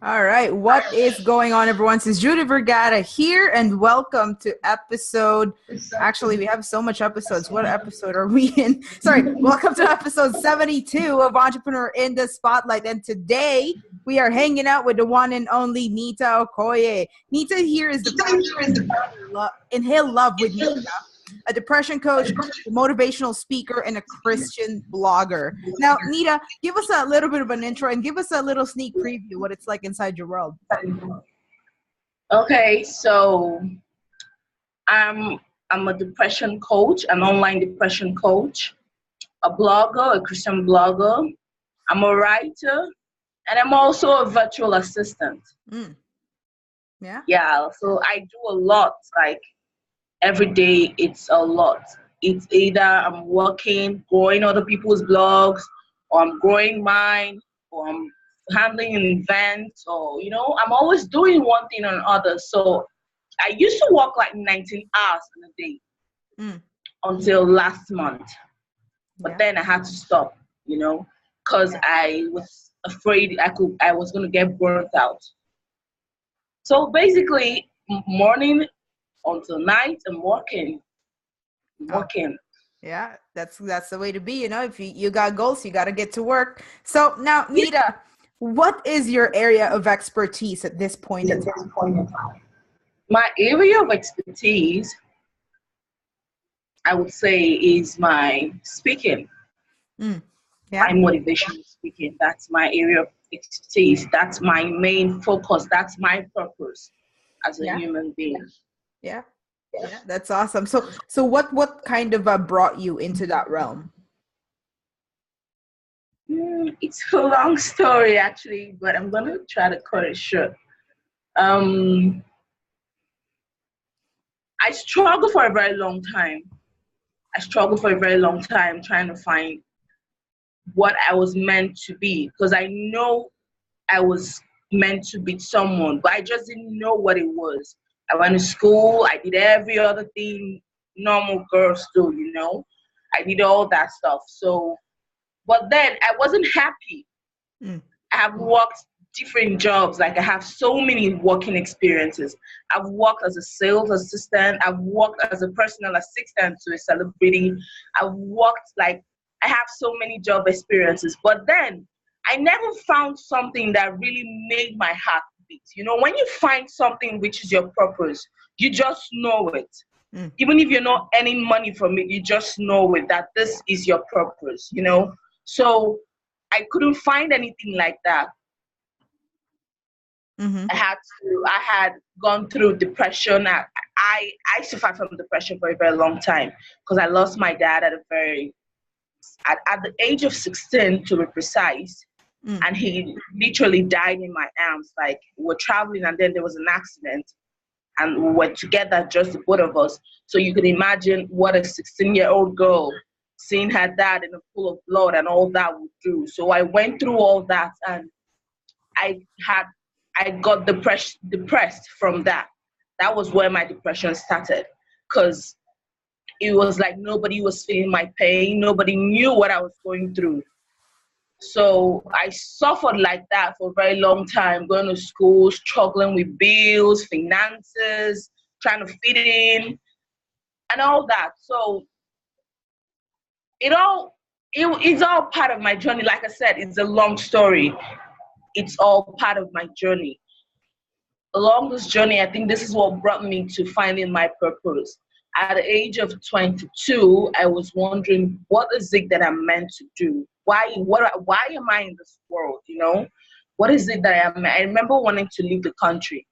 All right, what is going on, everyone? This is Judy Vergara here, and welcome to episode. Actually, we have so much episodes. What episode are we in? Sorry, welcome to episode 72 of Entrepreneur in the Spotlight. And today we are hanging out with the one and only Nita Okoye. Nita here is the Inhale Love with Nita, a depression coach, a motivational speaker, and a Christian blogger. Now, Nita, give us a little bit of an intro and give us a little sneak preview what it's like inside your world. Okay, so I'm a depression coach, an online depression coach, a blogger, a Christian blogger. I'm a writer, and I'm also a virtual assistant. Yeah, so I do a lot, like every day it's a lot. It's either I'm working, growing other people's blogs, or I'm growing mine, or I'm handling an event, or, I'm always doing one thing or another. So I used to work like 19 hours in a day until last month. But then I had to stop, because I was afraid I was going to get burnt out. So basically, morning until night, I'm working. Yeah, that's the way to be. If you got goals, you got to get to work. So now, Nita, what is your area of expertise at this point in time? My area of expertise, I would say, is my speaking. My motivational speaking. That's my area of expertise. That's my main focus. That's my purpose as a human being. Yeah, that's awesome. So what kind of brought you into that realm? It's a long story, actually, but I'm going to try to cut it short. I struggled for a very long time. Trying to find what I was meant to be, because I know I was meant to be someone, but I just didn't know what it was. I went to school. I did every other thing normal girls do, I did all that stuff. So, but then I wasn't happy. I have worked different jobs. Like, I have so many working experiences. I've worked as a sales assistant. I've worked as a personal assistant to a celebrity. I have so many job experiences. But then I never found something that really made my heart beat. When you find something which is your purpose, you just know it. Even if you're not earning money from it, you just know it, that this is your purpose, So I couldn't find anything like that. I had gone through depression. I suffered from depression for a very long time, because I lost my dad at the age of 16, to be precise. And he literally died in my arms. Like, we were traveling, and then there was an accident, and we were together, just the both of us. So you can imagine what a 16-year-old girl, seeing her dad in a pool of blood and all that, would do. So I went through all that, and I got depressed from that. That was where my depression started, because it was like nobody was feeling my pain. Nobody knew what I was going through. So I suffered like that for a very long time, going to school, struggling with bills, finances, trying to fit in, and all that. So it's all part of my journey. Like I said, it's a long story. It's all part of my journey. Along this journey, I think this is what brought me to finding my purpose. At the age of 22, I was wondering, what is it that I'm meant to do? Why am I in this world, What is it that I remember wanting to leave the country.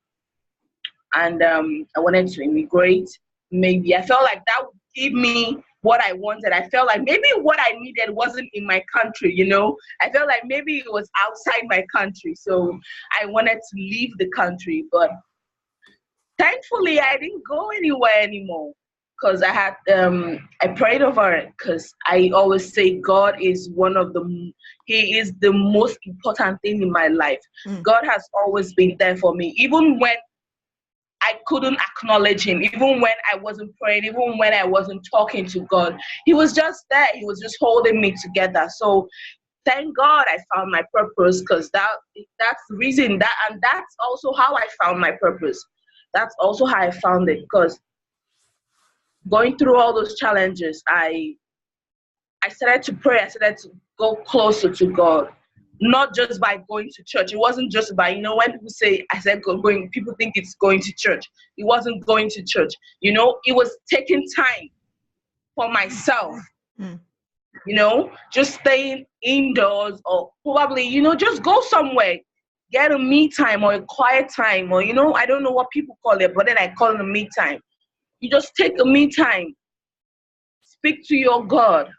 And I wanted to immigrate. Maybe I felt like that would give me what I wanted. I felt like maybe what I needed wasn't in my country, I felt like maybe it was outside my country. So I wanted to leave the country. But thankfully, I didn't go anywhere anymore, because I prayed over it, because I always say God is He is the most important thing in my life. God has always been there for me, even when I couldn't acknowledge Him, even when I wasn't praying, even when I wasn't talking to God. He was just there. He was just holding me together. So thank God I found my purpose, because that's the reason that, and that's also how I found my purpose. That's also how I found it, because going through all those challenges, I started to pray. I started to go closer to God, not just by going to church. It wasn't just by, when people say, I said going, people think it's going to church. It wasn't going to church. It was taking time for myself, Mm. just staying indoors, or probably, just go somewhere, get a me time or a quiet time, or, I don't know what people call it, but then I call it a me time. You just take a me time, speak to your God,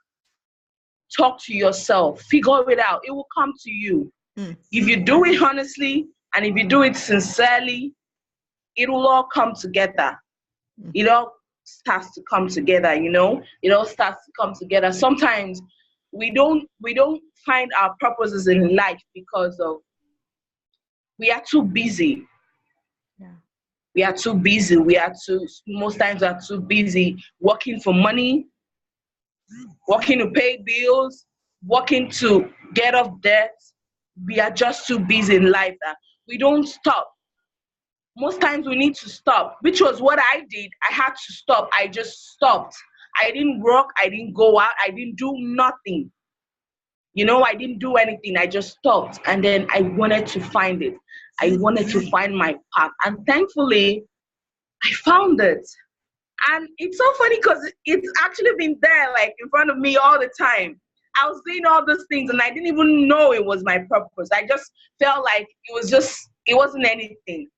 talk to yourself, figure it out. It will come to you. Mm. If you do it honestly, and if you do it sincerely, it will all come together. It all starts to come together, it all starts to come together. Sometimes we don't find our purposes in life because of we are too busy. Yeah. We are too busy. Most times we are too busy working for money, working to pay bills, working to get off debt. We are just too busy in life that we don't stop. Most times we need to stop, which was what I did. I had to stop. I just stopped. I didn't work. I didn't go out. I didn't do nothing. I didn't do anything. I just stopped. And then I wanted to find it. I wanted to find my path. And thankfully, I found it. And it's so funny because it's actually been there, like in front of me all the time. I was doing all those things and I didn't even know it was my purpose. I just felt like it wasn't anything.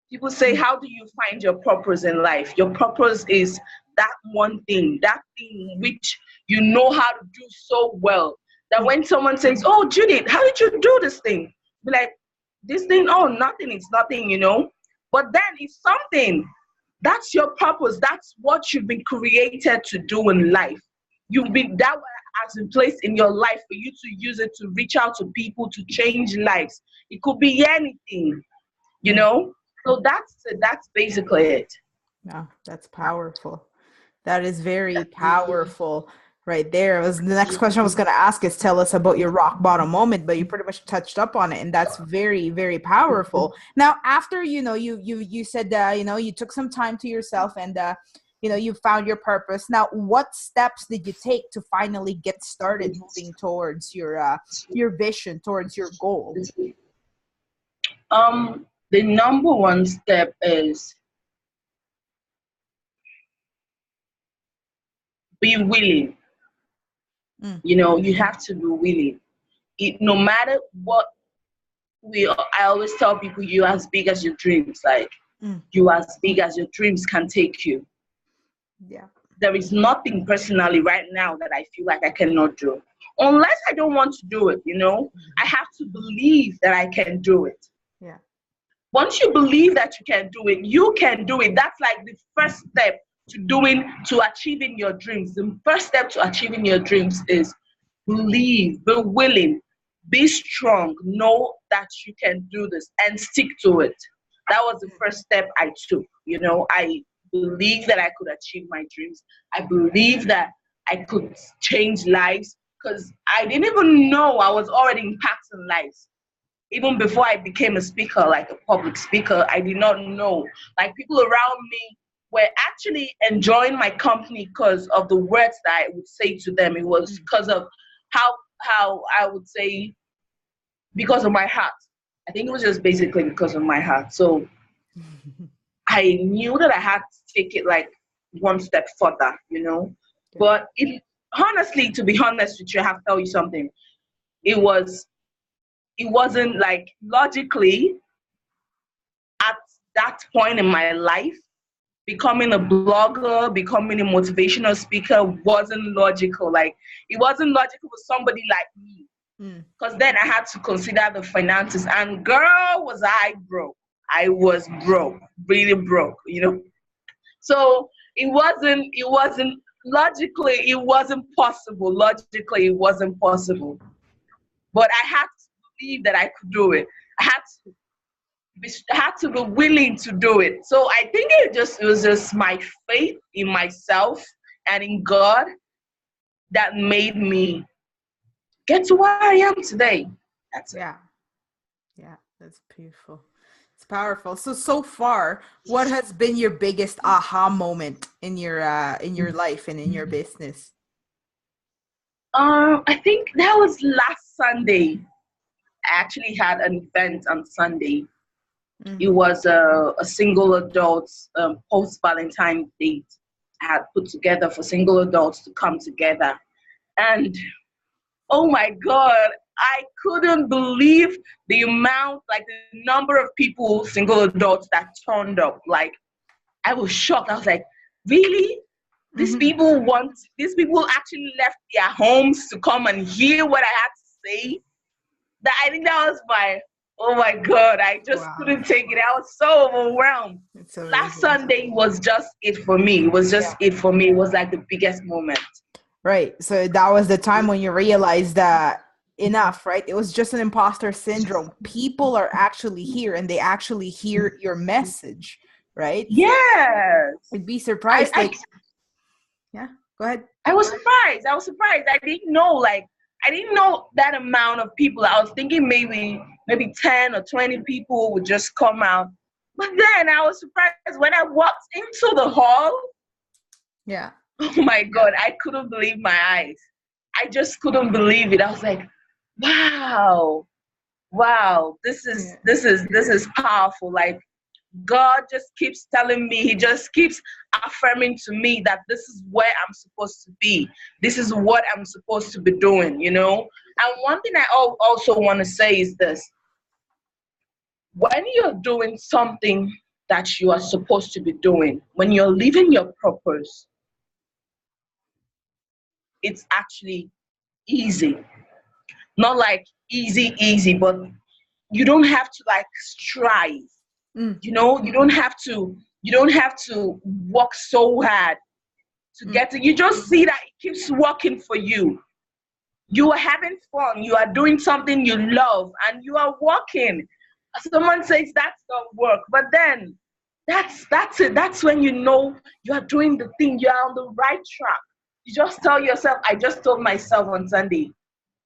People say, how do you find your purpose in life? Your purpose is that one thing, that thing which you know how to do so well. That when someone says, oh, Judith, how did you do this thing? Be like, this thing, oh, nothing, it's nothing, But then it's something. That's your purpose. That's what you've been created to do in life. That has been placed in your life for you to use it to reach out to people, to change lives. It could be anything, So that's basically it. Yeah, that's powerful. That is very powerful right there. The next question I was going to ask is, tell us about your rock bottom moment, but you pretty much touched up on it, and that's very, very powerful. Now, after, you said, you took some time to yourself and, you found your purpose. Now, what steps did you take to finally get started moving towards your vision, towards your goal? The number one step is be willing. You have to be willing. No matter what I always tell people, you're as big as your dreams. Like, you're as big as your dreams can take you. Yeah. There is nothing personally right now that I feel like I cannot do. Unless I don't want to do it, I have to believe that I can do it. Yeah. Once you believe that you can do it, you can do it. That's like the first step to achieving your dreams. The first step to achieving your dreams is believe, be willing, be strong, know that you can do this and stick to it. That was the first step I took. I believe that I could achieve my dreams. I believe that I could change lives, because I didn't even know I was already impacting lives. Even before I became a speaker, like a public speaker, I did not know. Like, people around me were actually enjoying my company because of the words that I would say to them. It was because of how I would say, because of my heart. I think it was just basically because of my heart. So I knew that I had to take it like one step further, But honestly, to be honest with you, I have to tell you something. It wasn't like logically at that point in my life, becoming a blogger, becoming a motivational speaker wasn't logical. Like, it wasn't logical for somebody like me. Because then I had to consider the finances, and girl, was I broke. I was broke, really broke, So it wasn't logically, it wasn't possible. Logically, it wasn't possible. But I had to believe that I could do it. I had to be willing to do it. So I think it was just my faith in myself and in God that made me get to where I am today. That's it. Yeah. Yeah, that's beautiful. It's powerful. So far, what has been your biggest aha moment in your life and in your business? I think that was last Sunday. I actually had an event on Sunday. It was a single adults post Valentine's date I had put together for single adults to come together. And oh my God, I couldn't believe the amount, like the number of people, single adults that turned up. Like, I was shocked. I was like, really? These people actually left their homes to come and hear what I had to say. That I think that was oh my God, I just couldn't take it. I was so overwhelmed. Last Sunday was just it for me. It was just it for me. It was like the biggest moment. Right. So that was the time when you realized that enough, right? It was just an imposter syndrome. People are actually here and they actually hear your message, right? Yes. I'd be surprised. Yeah, go ahead. I was surprised. I didn't know, I didn't know that amount of people. I was thinking maybe 10 or 20 people would just come out. But then I was surprised when I walked into the hall. Yeah. Oh my God, I couldn't believe my eyes. I just couldn't believe it. I was like, wow, this is powerful. Like, God just keeps telling me, he just keeps affirming to me that this is where I'm supposed to be. This is what I'm supposed to be doing, you know? And one thing I also want to say is this. When you're doing something that you are supposed to be doing, when you're living your purpose, it's actually easy. Not like easy, but you don't have to like strive. You know, you don't have to work so hard to get it. You just see that it keeps working for you. You are having fun, you are doing something you love, and you are working. Someone says that's not work, but then that's it. That's when you know you are doing the thing, you are on the right track. You just tell yourself, I just told myself on Sunday,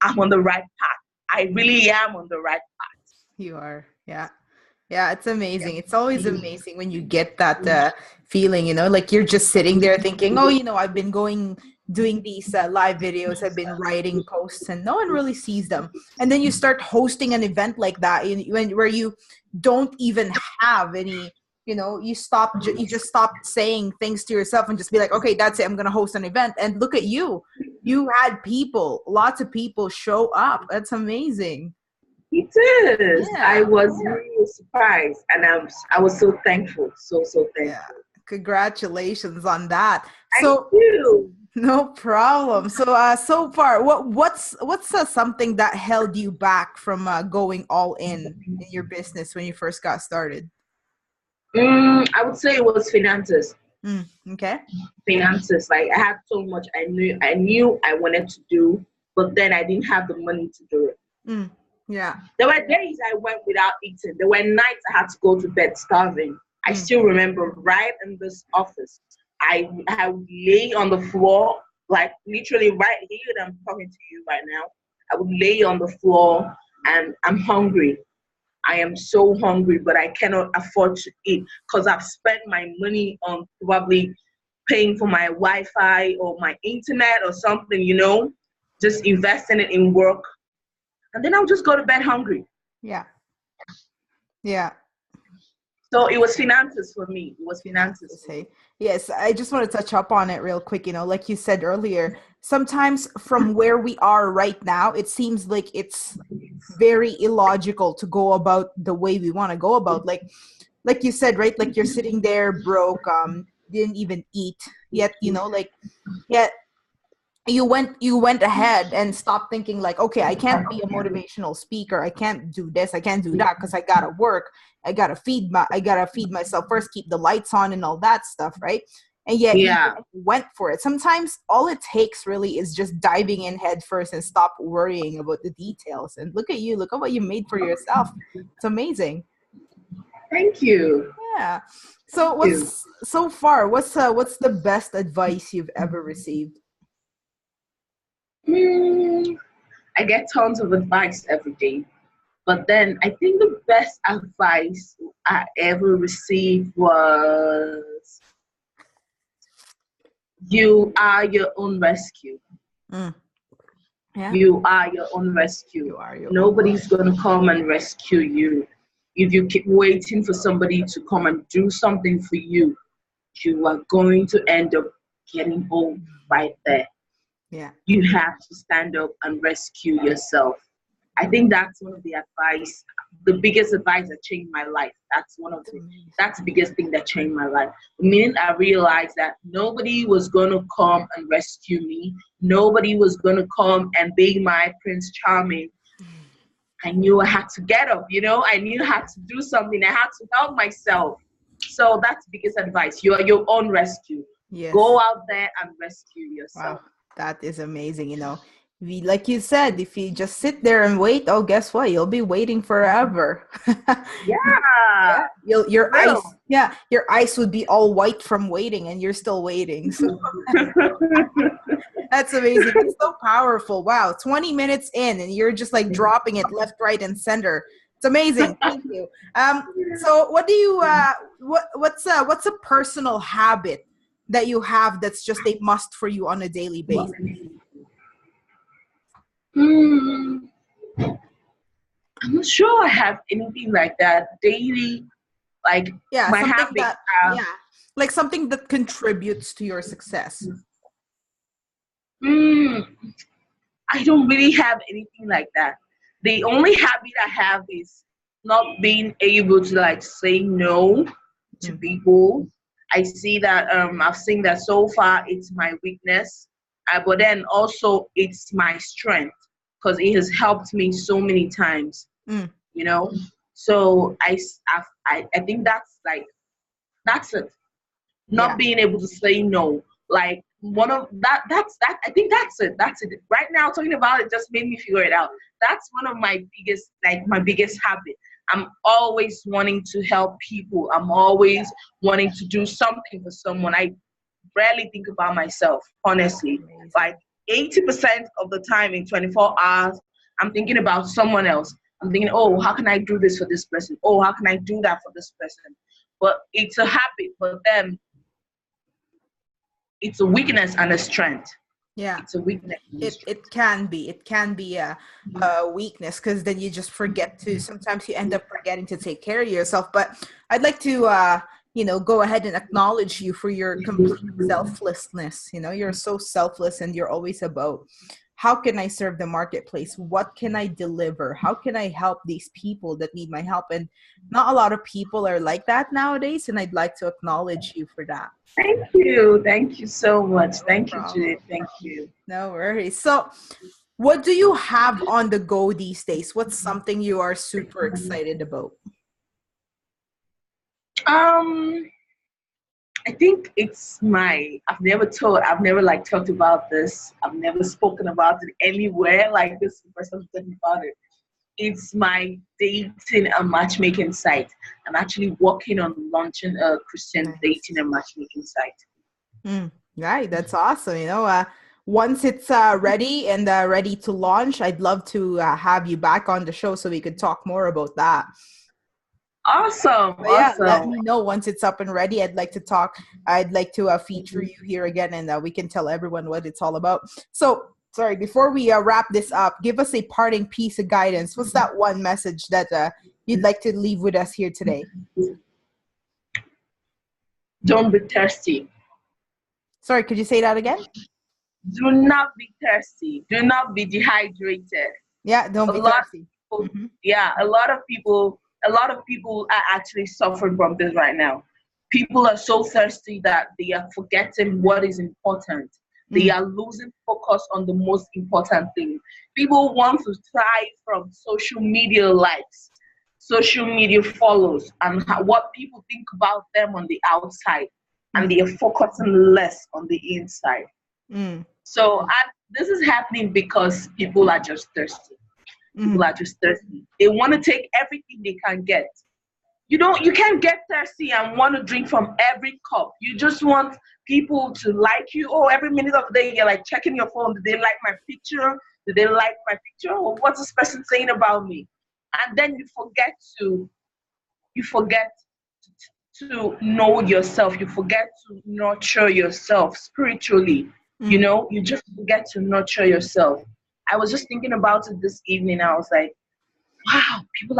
I'm on the right path. I really am on the right path. You are, yeah. Yeah, it's amazing. It's always amazing when you get that feeling, you know, like you're just sitting there thinking, oh, you know, I've been doing these live videos, I've been writing posts, and no one really sees them. And then you start hosting an event like that where you don't even have any, you know, you just stop saying things to yourself and just be like, okay, that's it, I'm going to host an event. And look at you. You had lots of people show up. That's amazing. It is. Yeah. I was really surprised, and I was so thankful. So thankful. Yeah. Congratulations on that. Thank you. No problem. So far, what's something that held you back from going all in your business when you first got started? I would say it was finances. Okay. Finances. Like, I had so much I knew I wanted to do, but then I didn't have the money to do it. Yeah. There were days I went without eating. There were nights I had to go to bed starving. I still remember right in this office, I would lay on the floor, like literally right here that I'm talking to you right now. I would lay on the floor and I'm hungry. I am so hungry, but I cannot afford to eat because I've spent my money on probably paying for my Wi-Fi or my internet or something, you know, just investing it in work. And then I'll just go to bed hungry. Yeah. Yeah. So it was finances for me. It was finances. Yes, I just want to touch up on it real quick. You know, like you said earlier, sometimes from where we are right now, it seems like it's very illogical to go about the way we want to go about. Like you said, right? Like you're sitting there broke, didn't even eat yet, you know, like, yet you went ahead and stopped thinking like, okay, I can't be a motivational speaker. I can't do this. I can't do that because I gotta work. I gotta feed myself first, keep the lights on and all that stuff, right? And yet you went for it. Sometimes all it takes really is just diving in head first and stop worrying about the details. And look at you. Look at what you made for yourself. It's amazing. Thank you. Yeah. So what's the best advice you've ever received? I get tons of advice every day. But then I think the best advice I ever received was, you are your own rescue. Mm. Yeah. You are your own rescue. You are your own. Nobody's going to come and rescue you. If you keep waiting for somebody to come and do something for you, you are going to end up getting old right there. Yeah. You have to stand up and rescue yourself. I think that's one of the advice, the biggest advice that changed my life. That's the biggest thing that changed my life. The minute I realized that nobody was going to come and rescue me, nobody was going to come and be my Prince Charming, I knew I had to get up, I knew I had to do something. I had to help myself. So that's the biggest advice. You are your own rescue. Yes. Go out there and rescue yourself. Wow, that is amazing. Like you said, if you just sit there and wait, oh, guess what? You'll be waiting forever. Yeah. Your eyes would be all white from waiting, and you're still waiting. So that's amazing. It's so powerful. Wow, 20 minutes in, and you're just like dropping it left, right, and center. It's amazing. Thank you. So what do you what's a personal habit that you have that's just a must for you on a daily basis? I'm not sure I have anything like that daily, like my habit. Like something that contributes to your success. I don't really have anything like that. The only habit I have is not being able to like say no to people. I see that I've seen that so far it's my weakness, but then also it's my strength because it has helped me so many times. So I think that's it. Not being able to say no, like one of that's I think that's it. Right now talking about it just made me figure it out. That's one of my biggest habit. I'm always wanting to help people. I'm always wanting to do something for someone. I rarely think about myself, honestly. Like 80% of the time in 24 hours, I'm thinking about someone else. I'm thinking, oh, how can I do this for this person? Oh, how can I do that for this person? But it's a habit, but then it's a weakness and a strength. Yeah, it's a weakness. It can be a weakness because then you just forget to. Sometimes you end up forgetting to take care of yourself. But I'd like to go ahead and acknowledge you for your complete selflessness. You're so selfless, and you're always about, how can I serve the marketplace? What can I deliver? How can I help these people that need my help? And not a lot of people are like that nowadays, and I'd like to acknowledge you for that. Thank you. Thank you so much. Thank you, Judith. Thank you. No worries. So what do you have on the go these days? What's something you are super excited about? I think it's I've never talked about this. I've never spoken about it anywhere like this. The first time talking about it. It's my dating and matchmaking site. I'm actually working on launching a Christian dating and matchmaking site. Right, that's awesome. Once it's ready and ready to launch, I'd love to have you back on the show so we could talk more about that. Awesome. Yeah, let me know once it's up and ready. I'd like to talk. I'd like to feature you here again, and we can tell everyone what it's all about. So, sorry, before we wrap this up, give us a parting piece of guidance. What's that one message that you'd like to leave with us here today? Don't be thirsty. Sorry, could you say that again? Do not be thirsty. Do not be dehydrated. Yeah, don't be thirsty. Yeah, a lot of people are actually suffering from this right now. People are so thirsty that they are forgetting what is important. They are losing focus on the most important thing. People want to thrive from social media likes, social media follows, and what people think about them on the outside, and they are focusing less on the inside. So this is happening because people are just thirsty. People are just thirsty. They want to take everything they can get. You can't get thirsty and want to drink from every cup. You just want people to like you. Oh, every minute of the day, you're like checking your phone. Did they like my picture? Do they like my picture? Or what's this person saying about me? And then you forget to know yourself. You forget to nurture yourself spiritually. You know, you just forget to nurture yourself. I was just thinking about it this evening. I was like, wow, people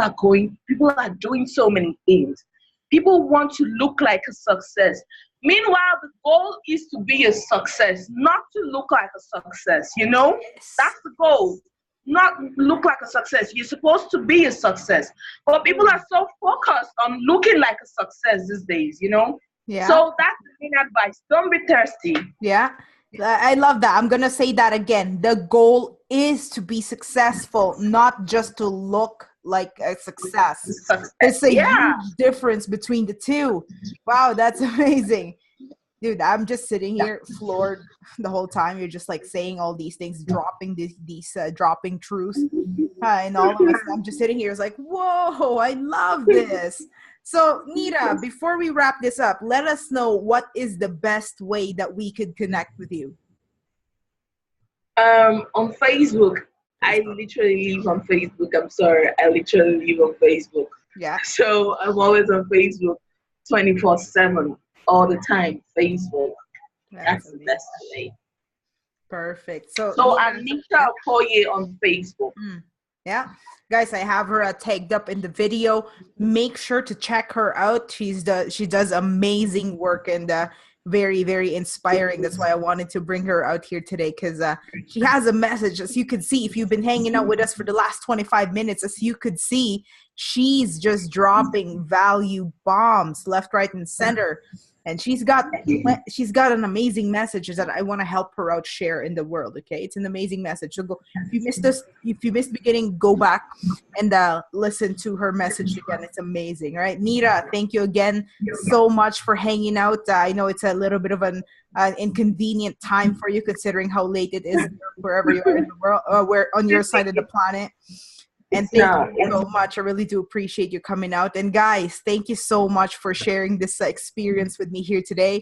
are doing so many things. People want to look like a success. Meanwhile, the goal is to be a success, not to look like a success, you know? Yes. That's the goal. Not look like a success. You're supposed to be a success. But people are so focused on looking like a success these days, you know? Yeah. So that's the main advice. Don't be thirsty. Yeah. I love that. I'm going to say that again. The goal is to be successful, not just to look like a success. It's a huge difference between the two. Wow, that's amazing. Dude, I'm just sitting here floored the whole time. You're just like saying all these things, dropping these dropping truths. And all of us, I'm just sitting here, it's like, whoa, I love this. So, Nita, before we wrap this up, let us know what is the best way that we could connect with you. On Facebook. I literally live on Facebook. I'm sorry. I literally live on Facebook. Yeah. So I'm always on Facebook 24/7, all the time. Facebook. That's the best way. Perfect. So I'm Nita Okoye on Facebook. Yeah. Guys, I have her tagged up in the video. Make sure to check her out. She does amazing work and very, very inspiring. That's why I wanted to bring her out here today, because she has a message. As you can see, if you've been hanging out with us for the last 25 minutes, as you could see, she's just dropping value bombs left, right, and center. And she's got an amazing message that I want to help her out share in the world. Okay, it's an amazing message. So go, if you missed the beginning, go back and listen to her message again. It's amazing. All right, Nita, thank you again so much for hanging out. I know it's a little bit of an inconvenient time for you, considering how late it is wherever you are in the world, where on your side of the planet. And thank you so much. I really do appreciate you coming out. And guys, thank you so much for sharing this experience with me here today.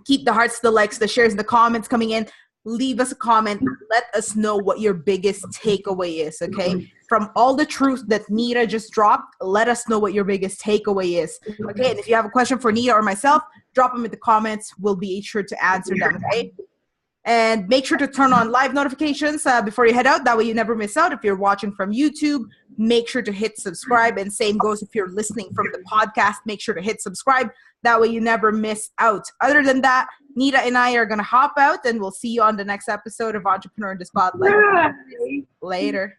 Keep the hearts, the likes, the shares, and the comments coming in. Leave us a comment. Let us know what your biggest takeaway is, okay? From all the truth that Nita just dropped, let us know what your biggest takeaway is, okay? And if you have a question for Nita or myself, drop them in the comments. We'll be sure to answer them, okay? And make sure to turn on live notifications before you head out. That way you never miss out. If you're watching from YouTube, make sure to hit subscribe. And same goes if you're listening from the podcast, make sure to hit subscribe. That way you never miss out. Other than that, Nita and I are going to hop out, and we'll see you on the next episode of Entrepreneur in the Spotlight. Later.